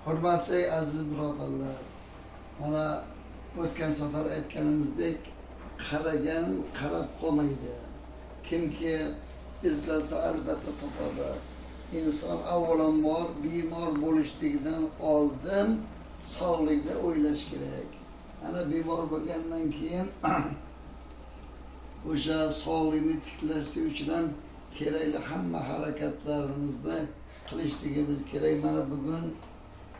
Hurmatli aziz birodarlar, mana o'tgan safar aytganimizdek, qaragan qarab qolmaydi. Kimki izlasa albatta topadi. İnson avvalambor bemor bo'lishligidan oldin sog'likda o'ylash kerak. Ana bemor bo'lgandan keyin o'sha sog'likni tiklash uchun ham kerakli hamma harakatlarimizni qilishligimiz kerak. Mana bugun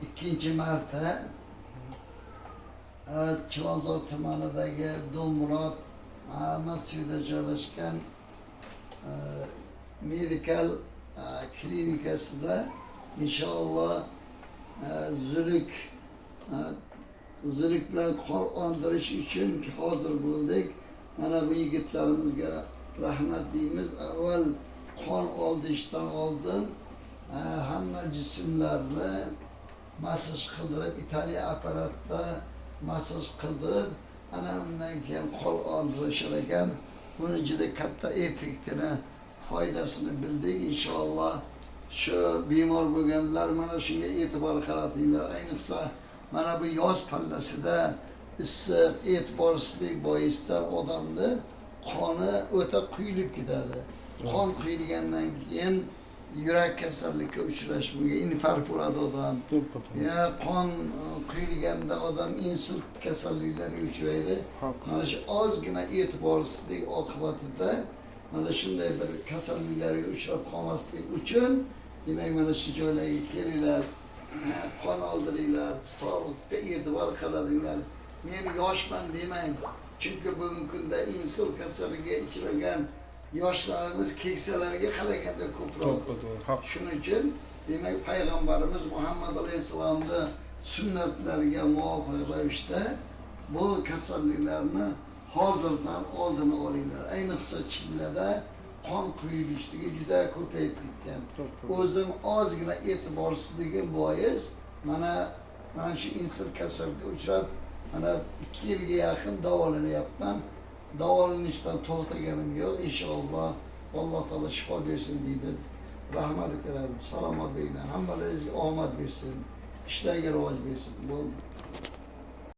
ikkinchi marta Chilonzor tumanidagi Do'murod masjidida joylashgan medikal klinikasida inshaalloh zuluk bilan qon ondirish uchun hozir bo'ldik. Mana bu yigitlarimizga rahmat deymiz. Avval qon oldishdan oldin hamma jismlarni masaj qildirib, Italiya apparatda masaj qildirib, ana undan keyin qon oldirishar ekan. Buni juda katta effektini, foydasini bildik. Inshaalloh shu bemor bo'lganlar mana shunga e'tibor qaratinglar. Ayniqsa mana bu yoz pallasida issiq, e'tiborsizlik boisdan odamni qoni o'ta quyilib ketadi. Qon quyilgandan keyin yurak kasallikka uchrash, bunga infarkt bo'ladi odam. Ya qon quyilganda odam insult kasalliklariga uchraydi. Mana shu ozgina e'tiborsizlik oqibatida mana shunday bir kasalliklarga uchrab qolmaslik uchun demak mana shu joylarga kelinglar, qon oldiringlar, sog'likka e'tibor qaratinglar. Men yoshman demang, chunki bugungi kunda insult kasalligiga uchragan yoshlarimiz keksalarga qaraganda ko'proq. Shuning uchun demak payg'ambarimiz Muhammad alayhisolamning sunnatlariga muvofiq ravishda bu kasalliklarni hozirdan oldini olinglar. Ayniqsa chillada qon quyilishligi juda ko'payib ketgan. O'zim ozgina e'tiborsizligim bois mana shu insult kasalligiga uchrab mana 2 yilga yaqin davolanyapman. Davolanishdan to'xtaganim yo'q. Inshaalloh Alloh taolo shifo bersin deymiz. Rahmat akalar, salomat bo'linglar. Hammalaringizga omad bersin. Ishlarga rivoj bersin. Bo'ldi.